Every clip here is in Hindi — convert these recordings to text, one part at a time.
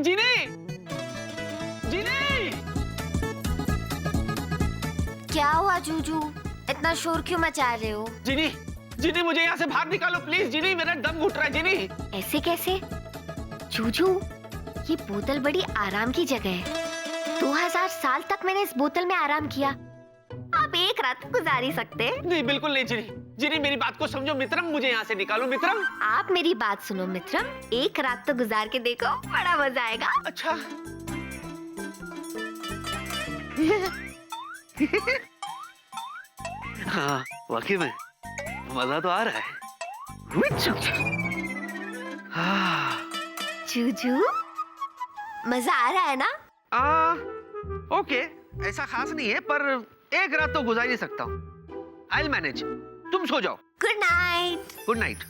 जीनी, जीनी। क्या हुआ जूजू, इतना शोर क्यों मचा रहे हो? जीनी, जीनी मुझे यहाँ से बाहर निकालो प्लीज। जीनी मेरा दम घुट रहा है। जीनी ऐसे कैसे? जूजू, ये बोतल बड़ी आराम की जगह है। 2000 साल तक मैंने इस बोतल में आराम किया, आप एक रात गुजार ही सकते हैं। नहीं, बिल्कुल नहीं जीनी। जीनी मेरी बात को समझो मित्रम, मुझे यहाँ से निकालो मित्रम। आप मेरी बात सुनो मित्रम, एक रात तो गुजार के देखो, बड़ा मजा आएगा। अच्छा। हाँ वाकई में मजा तो आ रहा है। जूजू, मजा आ रहा है ना? ओके, ऐसा खास नहीं है, पर एक रात तो गुजार ही सकता हूँ। I will manage. तुम सो जाओ। Good night. Good night.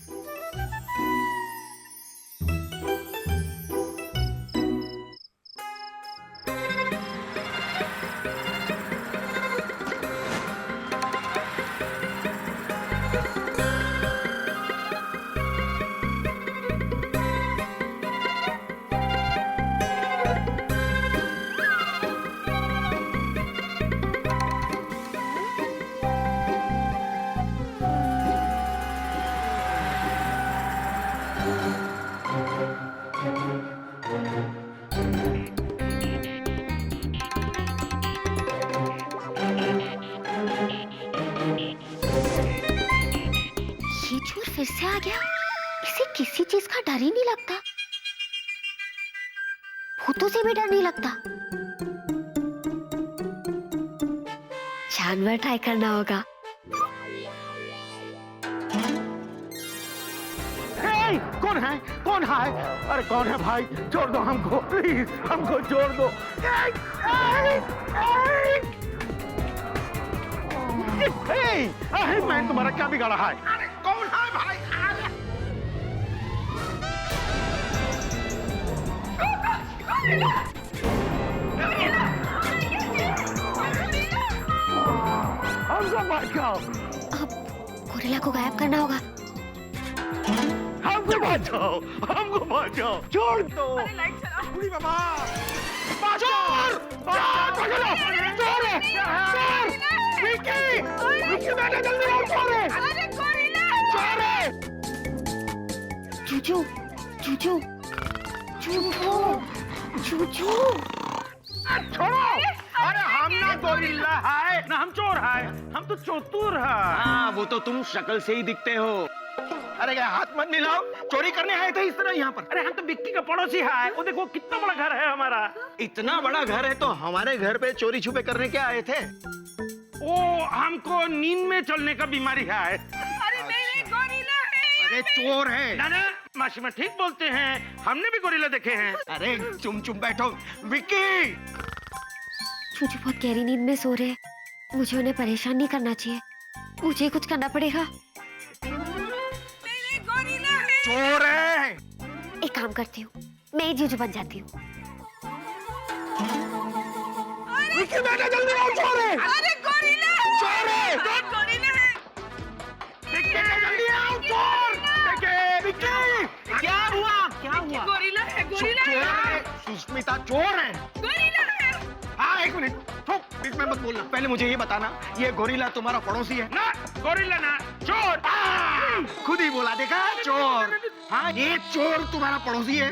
फिर से आ गया। इसे किसी चीज का डर ही नहीं लगता, भूतों से भी डर नहीं लगता। जानवर ट्राई करना होगा। कौन है? कौन है? अरे कौन है भाई? छोड़ दो हमको, प्लीज हमको छोड़ दो। मैं तुम्हारा क्या बिगाड़ा है? अरे कौन है भाई? हमको बचाओ। अब गोरिल्ला को गायब करना होगा। हमको बचाओ, हमको बचाओ, छोड़ दो। बुढ़ी बाबा, चोर! चोर! चोर है! चोर! विक्की! विक्की बेटा जल्दी आओ, चोर है! चोर है! जूजू, जूजू, जूजू, जूजू। छोड़ो! अरे हम ना गोरिल्ला है, ना हम चोर है, हम तो चतुर है। हाँ, वो तो तुम शक्ल से ही दिखते हो। अरे क्या हाथ मत मिलाओ, चोरी करने आए थे इस तरह यहाँ पर। अरे हम तो विक्की का पड़ोसी है, वो देखो कितना बड़ा घर है हमारा। इतना बड़ा घर है तो हमारे घर पे चोरी छुपे करने क्या आए थे? ओ, हमको नींद में चलने का बीमारी है। अरे नहीं, गोरिल्ला है। अरे चोर है। ना ना, मासी में ठीक बोलते हैं, हमने भी गोरिल्ला देखे हैं। अरे चुप चुप बैठो। विक्की! जूजू बहुत गहरी नींद में सो रहे हैं, मुझे उन्हें परेशान नहीं करना चाहिए, मुझे कुछ करना पड़ेगा। नहीं, गोरिल्ला है। चोर है। एक काम करती हूँ, मैं जूजू बन जाती हूँ। विक्की बेटा जल्दी आओ, चोर है। अरे गोरिल्ला है। चोर है। अरे गोरिल्ला है। विक्की बेटा जल्दी आओ, चोर। विक्की, विक्की। क्या हुआ? क्या हुआ? गोरिल्ला है, गोरिल्ला चोर है। है। सुष्मिता चोर है। गोरिल्ला है। हाँ, एक मिनट, ठोक, बीच में मत बोलना। पहले मुझे ये बताना, ये गोरिल्ला तुम्हारा पड़ोसी है? ना, गोरिल्ला ना, चोर। खुद ही बोला, देखा? चोर। हाँ, ये चोर तुम्हारा पड़ोसी है?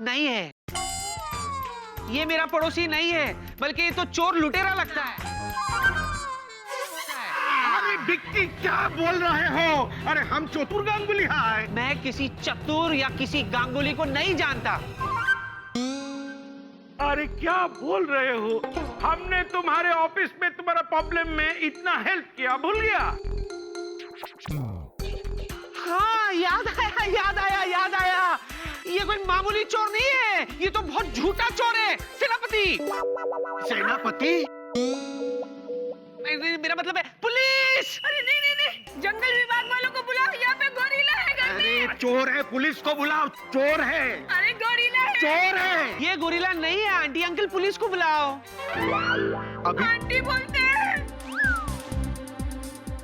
नहीं है, ये मेरा पड़ोसी नहीं है, बल्कि ये तो चोर लुटेरा लगता है। अरे विक्की, क्या बोल रहे हो? अरे हम चतुर गांगुली है। मैं किसी चतुर या किसी गांगुली को नहीं जानता। अरे क्या बोल रहे हो? हमने तुम्हारे ऑफिस में तुम्हारा प्रॉब्लम में इतना हेल्प किया, भूल गया? हाँ, याद आया, याद आया, याद आया। ये कोई मामूली चोर नहीं है, ये तो बहुत झूठा चोर है। सेनापति। सेनापति? मेरा मतलब है पुलिस। अरे नहीं, जंगल विभाग वालों को बुलाओ, यहाँ पे गोरिल्ला है घर में। अरे चोर है, पुलिस को बुलाओ, चोर है। अरे गोरिल्ला है। चोर है। ये गोरिल्ला नहीं है, आंटी अंकल पुलिस को बुलाओ। अभी आंटी बोलते हैं।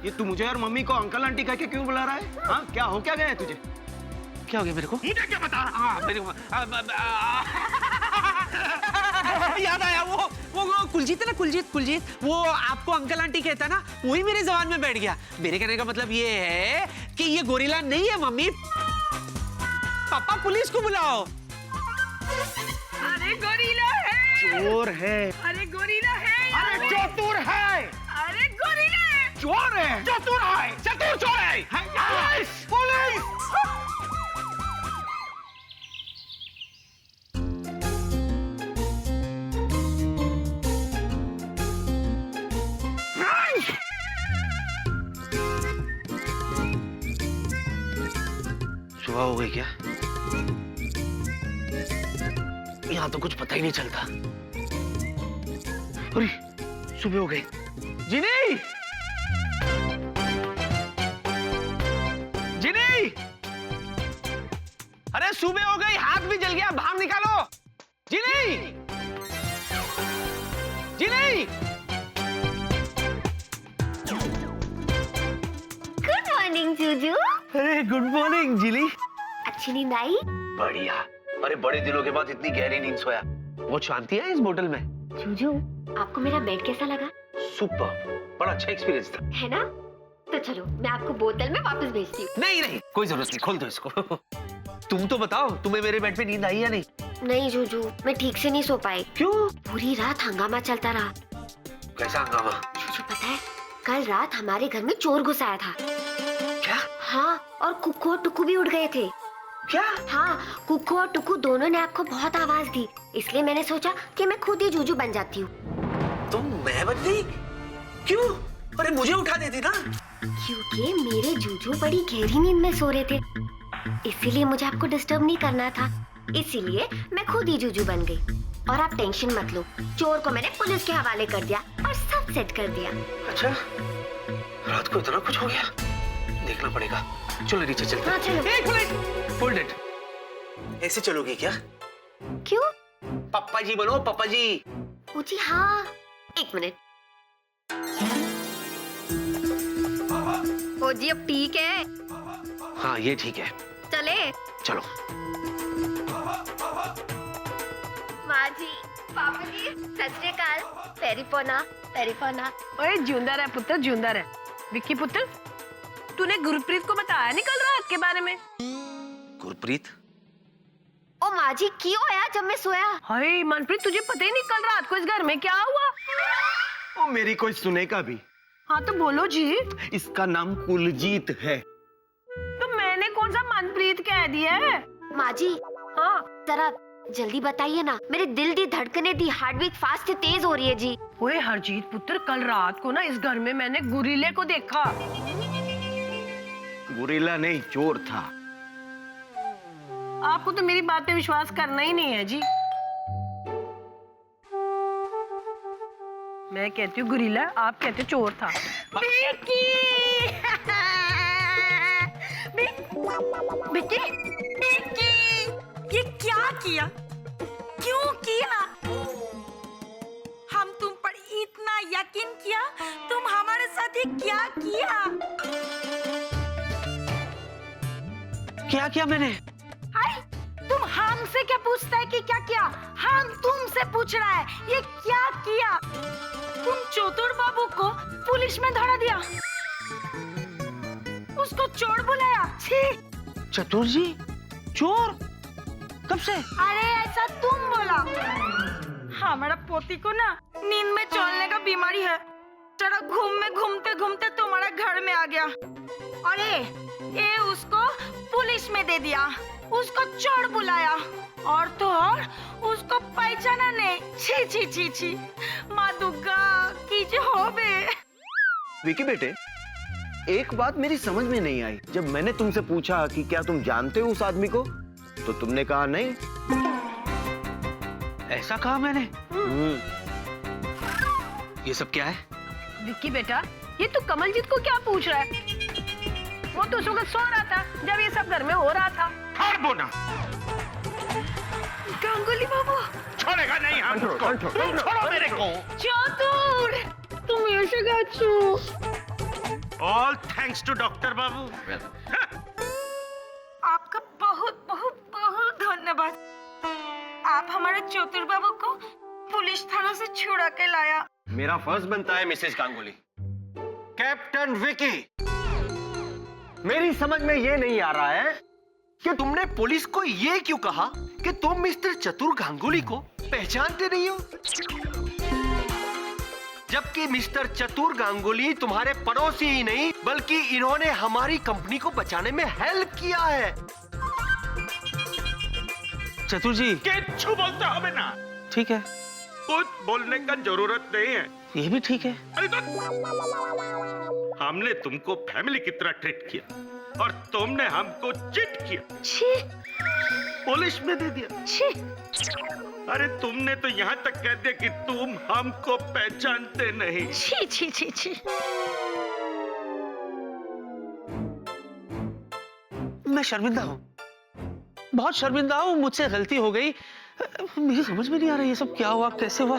ये तू मुझे और मम्मी को अंकल आंटी कह के क्यों बुला रहा है? हाँ, क्या हो क्या गया है तुझे? क्या हो गया मेरे को? मुझे क्या पता? मेरे को याद आया, वो कुलजीत है ना, कुलजीत वो आपको अंकल आंटी कहता है ना, वही मेरे जबान में बैठ गया। मेरे कहने का मतलब ये है कि ये गोरिल्ला नहीं है मम्मी। पापा पुलिस को बुलाओ। अरे गोरिल्ला है। चोर है। अरे गोरिल्ला है। अरे चतुर है। अरे गोरिल्ला है। चोर है। चतुर है। चतुर चोर है। पुलिस! पुलिस! सुबह हो गई क्या? यहाँ तो कुछ पता ही नहीं चलता। अरे सुबह हो गई। जिनी! जिनी! अरे सुबह हो गई, हाथ भी जल गया, बाहर निकालो। जिनी! जिनी! गुड मॉर्निंग जूजू। अरे गुड मॉर्निंग जिली। अच्छी नींद आई? बढ़िया। अरे बड़े दिनों के बाद इतनी गहरी नींद सोया। वो शांति है इस बोतल में। जूजू, आपको मेरा बेड कैसा लगा? सुपर, बड़ा अच्छा एक्सपीरियंस था। है ना? तो चलो मैं आपको बोतल में वापस भेजती हूँ। नहीं कोई जरूरत नहीं, खोल दो इसको। तुम तो बताओ, तुम्हें मेरे बेड पे नींद आई या नहीं? नहीं जूजू, मैं ठीक से नहीं सो पाई। क्यों? पूरी रात हंगामा चलता रहा। कैसा हंगामा? जूजू पता है, कल रात हमारे घर में चोर घुस आया था। क्या? हाँ, और कुक्कू और टुक्कू भी उड़ गए थे। क्या? हाँ, कुक्कू और टुक्कू दोनों ने आपको बहुत आवाज दी, इसलिए मैंने सोचा कि मैं खुद ही जूजू बन जाती हूँ। तुम मैं बन गई? क्यों? अरे मुझे उठा देती ना। क्योंकि मेरे जूजू बड़ी गहरी नींद में सो रहे थे, इसीलिए मुझे आपको डिस्टर्ब नहीं करना था। इसीलिए मैं खुद ही जूजू बन गई। और आप टेंशन मत लो, चोर को मैंने पुलिस के हवाले कर दिया और सब सेट कर दिया। अच्छा, रात को इतना कुछ हो गया? देखना पड़ेगा। चलो नीचे चलते हैं। हाँ चलो। एक मिनट, होल्ड इट। ऐसे चलोगी क्या? क्यों? पापा जी बनो, पापा जी। ओ जी हाँ, एक मिनट। ओ जी अब ठीक है। हाँ ये ठीक है, चले। चलो। माँ जी, पापा जी, सत श्री अकाल। पेरीपोना, पेरीपोना। ओए जिंदा रहे पुत्र, जिंदा रहे। विक्की पुत्र, तूने गुरप्रीत को बताया नहीं कल रात के बारे में? गुरप्रीत? ओ माँ जी, क्यों आया जब मैं सोया? हाय मनप्रीत, तुझे पता ही नहीं कल रात को इस घर में क्या हुआ? ओ मेरी कोई सुनेगा भी। हाँ तो बोलो जी। इसका नाम कुलजीत है। तो मैंने कौन सा मनप्रीत कह दिया है? माँ जी, हाँ जरा जल्दी बताइए ना, मेरे दिल दी धड़कनें दी हार्ट बीट फास्ट तेज हो रही है जी। ओए हरजीत पुत्र, कल रात को ना इस घर में मैंने गुरीले को देखा। गुरिल्ला नहीं, चोर था। आपको तो मेरी बात पे विश्वास करना ही नहीं है जी। मैं कहती हूँ गुरीला, आप कहते हो चोर था। विक्की! विक्की! विक्की! ये क्या किया? क्यों किया? हम तुम पर इतना यकीन किया, तुम हमारे साथ ये क्या किया? क्या किया मैंने? अरे तुम हमसे क्या पूछता है कि क्या किया? हम तुमसे पूछ रहा है ये क्या किया? तुम चतुर बाबू को पुलिस में धरा दिया, उसको चोर बुलाया। छी! चतुर जी चोर? कब से? अरे ऐसा तुम बोला। हमारा पोती को ना नींद में चलने का बीमारी है, जरा घूमते घूमते तुम्हारा घर में आ गया। अरे ये उसको पुलिस में दे दिया, उसको चोर बुलाया, और तो और उसको पहचाना नहीं। छी छी छी छी, माँ दुर्गा की जो हो बे। विकी बेटे, एक बात मेरी समझ में नहीं आई। जब मैंने तुमसे पूछा कि क्या तुम जानते हो उस आदमी को, तो तुमने कहा नहीं। ऐसा कहा मैंने? ये सब क्या है? विक्की बेटा, ये तू कमलजीत को क्या पूछ रहा है? वो तो उस वक्त सो रहा था जब ये सब घर में हो रहा था। हार बोना। गांगुली बाबू छोड़ेगा नहीं हम उसको। तुम छोड़ो मेरे को। चतुर, तुम ऐसे गाचो। ऑल थैंक्स टू डॉक्टर बाबू। आपका बहुत आप हमारे चतुर बाबू को पुलिस थाना से छुड़ा के लाया। मेरा फर्ज बनता है मिसेस गांगुली। कैप्टन विकी, मेरी समझ में ये नहीं आ रहा है कि तुमने पुलिस को ये क्यों कहा कि तुम मिस्टर चतुर गांगुली को पहचानते नहीं हो, जबकि मिस्टर चतुर गांगुली तुम्हारे पड़ोसी ही नहीं बल्कि इन्होंने हमारी कंपनी को बचाने में हेल्प किया है। चतुर जी, किच्छु बोलता हमें ना, ठीक है, कुछ बोलने का जरूरत नहीं है। ये भी ठीक है। अरे तो हमने तुमको फैमिली की तरह ट्रीट किया और तुमने हमको चिट किया, छी पुलिस में दे दिया। छी। अरे तुमने तो यहाँ तक कह दिया कि तुम हमको पहचानते नहीं। छी छी छी छी। मैं शर्मिंदा हूँ, बहुत शर्मिंदा हूँ, मुझसे गलती हो गई। मुझे समझ में नहीं आ रहा ये सब क्या हुआ, कैसे हुआ।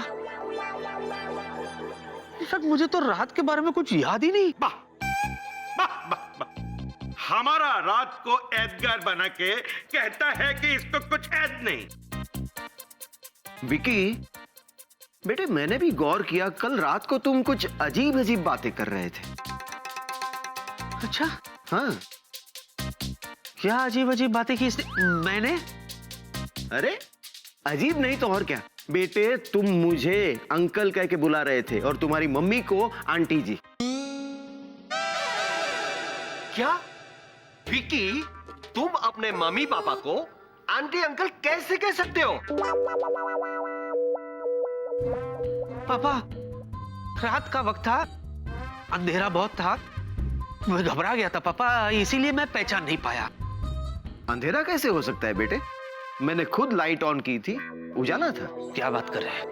इनफैक्ट मुझे तो रात के बारे में कुछ याद ही नहीं। वाह वाह वाह वाह, हमारा रात को ऐदगार बना के कहता है कि इसको कुछ ऐद नहीं। विकी बेटे, मैंने भी गौर किया, कल रात को तुम कुछ अजीब अजीब बातें कर रहे थे। अच्छा, हाँ, क्या अजीब अजीब बातें की इसने? मैंने? अरे अजीब नहीं तो और क्या बेटे, तुम मुझे अंकल कह के बुला रहे थे और तुम्हारी मम्मी को आंटी जी। क्या विकी, तुम अपने मम्मी पापा को आंटी अंकल कैसे कह सकते हो? पापा, रात का वक्त था, अंधेरा बहुत था, मैं घबरा गया था पापा, इसीलिए मैं पहचान नहीं पाया। अंधेरा कैसे हो सकता है बेटे, मैंने खुद लाइट ऑन की थी, उजाला था। क्या बात कर रहे हैं?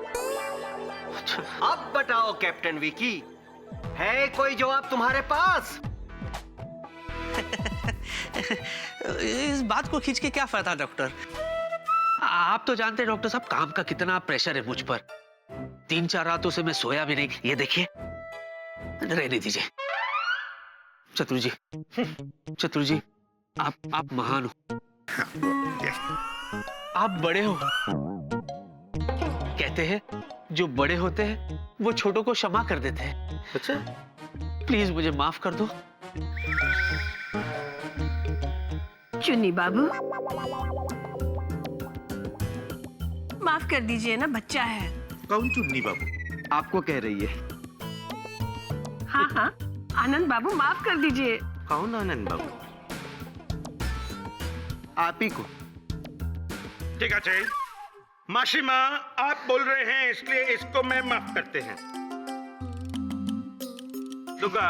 अच्छा, अब बताओ कैप्टन विकी, है कोई जवाब तुम्हारे पास? इस बात को खींच के क्या फायदा डॉक्टर? आप तो जानते हैं डॉक्टर साहब, काम का कितना प्रेशर है मुझ पर। 3-4 रातों से मैं सोया भी नहीं। ये देखिए, रहने दीजिए। चतुर जी, चतुर जी, आप महान हो, आप बड़े हो। कहते हैं जो बड़े होते हैं वो छोटों को क्षमा कर देते हैं। अच्छा, प्लीज मुझे माफ कर दो। चुन्नी बाबू, माफ कर दीजिए ना, बच्चा है। कौन चुन्नी बाबू? आपको कह रही है। हाँ हाँ, आनंद बाबू माफ कर दीजिए। कौन आनंद बाबू? आप ही को। ठीक है, माशिमा आप बोल रहे हैं इसलिए इसको मैं माफ करते हैं। दुर्गा,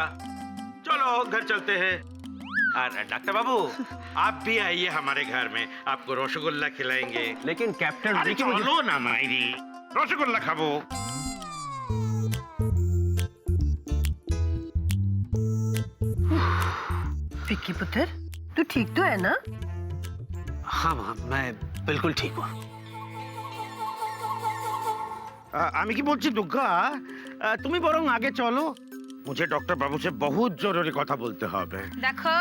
चलो घर चलते हैं। और डॉक्टर बाबू, आप भी आइए हमारे घर में, आपको रसगुल्ला खिलाएंगे। लेकिन कैप्टन अरे विकी, मुझे चलो ना मायरी, रसगुल्ला खाबो। विक्की पुत्र, तू ठीक तो है ना? हाँ माँ, मैं बिल्कुल ठीक हूँ। আমি কি বলছি দুর্গা, তুমি বরং আগে চলো, मुझे डॉक्टर बाबू से बहुत जरूरी কথা বলতে হবে। देखो,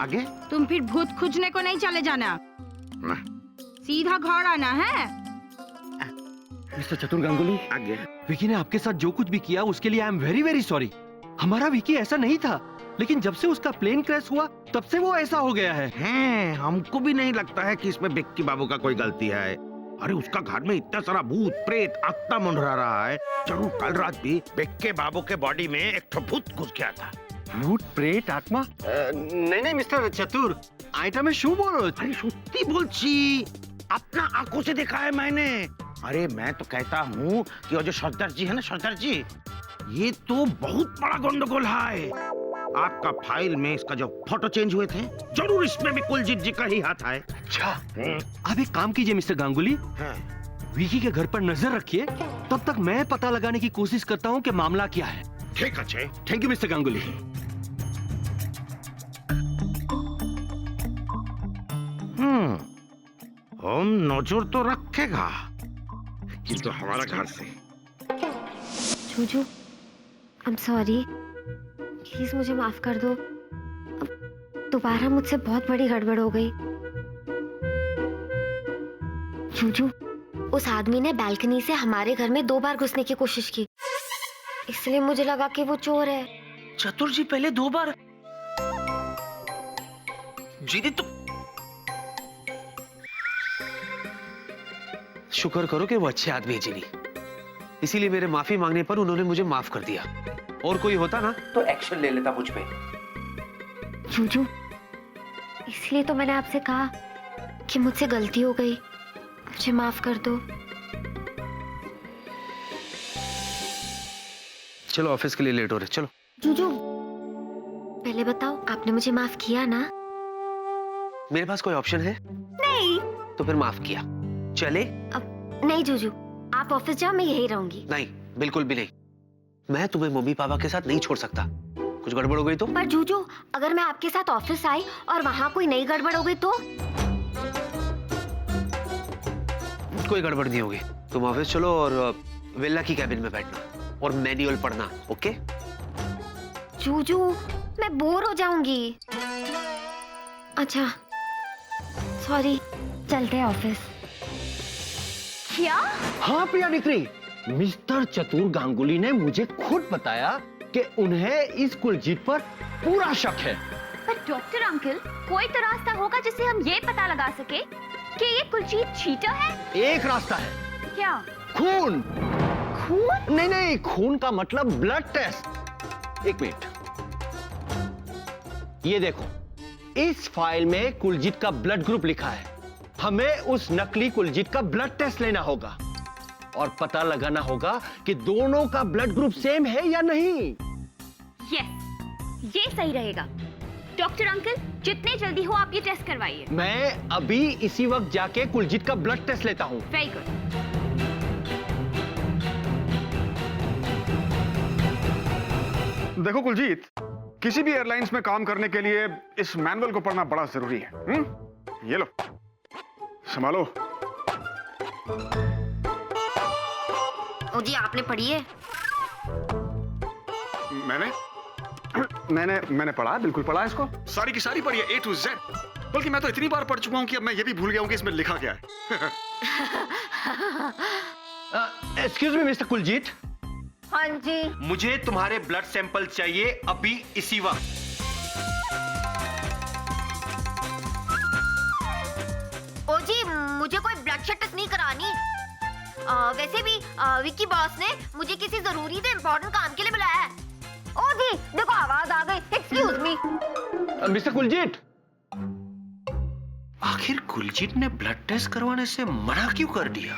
आगे? तुम फिर भूत खोजने को नहीं चले जाना, ना, सीधा घर आना है। मिस्टर चतुर गांगुली, आगे। विकी ने आपके साथ जो कुछ भी किया उसके लिए I am very very sorry. हमारा विकी ऐसा नहीं था, लेकिन जब से उसका प्लेन क्रैश हुआ तब से वो ऐसा हो गया है। हैं, हमको भी नहीं लगता है कि इसमें विक्की बाबू का कोई गलती है। अरे उसका घर में इतना सारा भूत प्रेत आत्मा मंडरा रहा है, जरूर कल रात भी विक्की बाबू के बॉडी में एक ठो भूत घुस गया था। भूत प्रेत आत्मा? नहीं नहीं मिस्टर चतुर, आइटा में शू बोल रहे थे? अरे सत्ती बोलছি, अपना आंखों से देखा है मैंने। अरे मैं तो कहता हूँ कि वो जो सरदार जी है ना, सरदार जी, ये तो बहुत बड़ा गंडगोल है। आपका फाइल में इसका जो फोटो चेंज हुए थे, जरूर इसमें भी कुलजीत जी का ही हाथ है। अच्छा, आप एक काम कीजिए मिस्टर गांगुली, हाँ। विकी के घर पर नजर रखिए, तब तक मैं पता लगाने की कोशिश करता हूँ कि मामला क्या है। ठीक है। Thank you mister Ganguly. हम नजर तो रखेगा, किंतु हमारा घर से। Juju, I am sorry, please मुझे माफ कर दो। अब दोबारा मुझसे बहुत बड़ी गड़बड़ हो गई। जूजू, उस आदमी ने बालकनी से हमारे घर में 2 बार घुसने की कोशिश की, इसलिए मुझे लगा कि वो चोर है। चतुर जी पहले 2 बार जीदी तो शुक्र करो कि वो अच्छे आदमी है जीनी, इसीलिए मेरे माफी मांगने पर उन्होंने मुझे माफ कर दिया। और कोई होता ना तो एक्शन ले लेता मुझ पे। जूजू, इसलिए तो मैंने आपसे कहा कि मुझसे गलती हो गई, मुझे माफ कर दो। चलो ऑफिस के लिए लेट हो रहे, चलो। जूजू, पहले बताओ आपने मुझे माफ किया ना? मेरे पास कोई ऑप्शन है? नहीं। तो फिर माफ किया। चले? अब नहीं जूजू, आप ऑफिस जाओ, मैं यही रहूंगी। नहीं, बिल्कुल भी नहीं। मैं तुम्हें मम्मी पापा के साथ नहीं छोड़ सकता। कुछ गड़बड़ हो गई तो? पर जूजू, अगर मैं आपके साथ ऑफिस आई और वहाँ कोई नई गड़बड़ हो गई तो? कोई गड़बड़ नहीं होगी। तुम ऑफिस चलो और विल्ला की कैबिन में बैठना और मैनुअल पढ़ना, ओके? जूजू, मैं बोर हो जाऊंगी। अच्छा, सॉरी, चलते हैं ऑफिस। क्या? हाँ प्रिया निकरी, मिस्टर चतुर गांगुली ने मुझे खुद बताया कि उन्हें इस कुलजीत पर पूरा शक है। पर डॉक्टर अंकल, कोई तो रास्ता होगा जिससे हम ये पता लगा सके कि ये कुलजीत चीटर है। एक रास्ता है। क्या? खून। खून? नहीं नहीं, खून का मतलब ब्लड टेस्ट। एक मिनट, ये देखो, इस फाइल में कुलजीत का ब्लड ग्रुप लिखा है। हमें उस नकली कुलजीत का ब्लड टेस्ट लेना होगा और पता लगाना होगा कि दोनों का ब्लड ग्रुप सेम है या नहीं। यस, ये सही रहेगा। डॉक्टर अंकल, जितने जल्दी हो आप ये टेस्ट करवाइए। मैं अभी इसी वक्त जाके कुलजीत का ब्लड टेस्ट लेता हूँ। Very good. देखो कुलजीत, किसी भी एयरलाइंस में काम करने के लिए इस मैनुअल को पढ़ना बड़ा जरूरी है। ये लो, संभालो। ओ जी, आपने पढ़ी है? मैंने पढ़ा, बिल्कुल पढ़ा इसको। सारी की सारी पढ़ी है, A to Z। बल्कि मैं तो इतनी बार पढ़ चुका हूं कि अब मैं ये भी भूल गया हूं कि इसमें लिखा क्या है। Excuse me mister Kuljeet. हाँ जी। मुझे तुम्हारे ब्लड सैंपल चाहिए अभी इसी वक्त। ओ जी, मुझे कोई ब्लड टेस्ट नहीं करानी। वैसे भी विक्की बॉस ने मुझे किसी जरूरी से इम्पोर्टेंट काम के लिए बुलाया है। ओ जी, देखो आवाज आ गई। Excuse me. मिस्टर कुलजीत, आखिर कुलजीत ने ब्लड टेस्ट करवाने से मना क्यों कर दिया?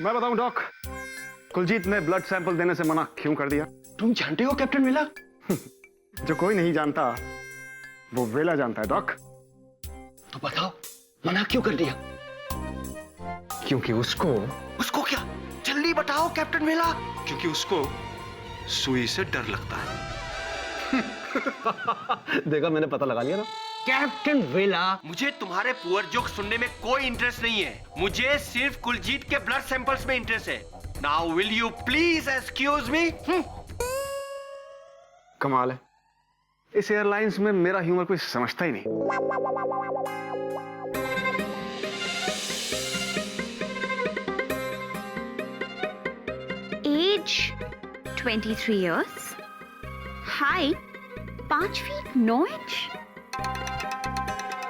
मैं बताऊं डॉक, कुलजीत ने ब्लड सैंपल देने से मना क्यों कर दिया? तुम जानते हो कैप्टन वेला? जो कोई नहीं जानता वो वेला जानता है डॉक। तो बताओ, मना क्यों कर दिया? क्योंकि उसको उसको क्या? जल्दी बताओ कैप्टन वेला। क्योंकि उसको सुई से डर लगता है। देखा, मैंने पता लगा लिया ना। कैप्टन वेला, मुझे तुम्हारे पुअर जोक सुनने में कोई इंटरेस्ट नहीं है। मुझे सिर्फ कुलजीत के ब्लड सैंपल्स में इंटरेस्ट है। Now will you please excuse me? कमाल है, इस एयरलाइंस में मेरा ह्यूमर कोई समझता ही नहीं। Age 23 years, height 5 feet 9 inch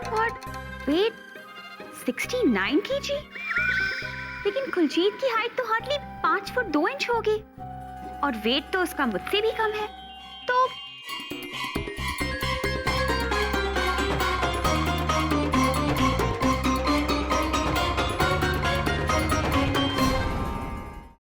और वेट 69 kg। लेकिन कुलजीत की हाइट तो हार्डली 5 फुट 2 इंच होगी और वेट तो उसका मुझसे भी कम है। तो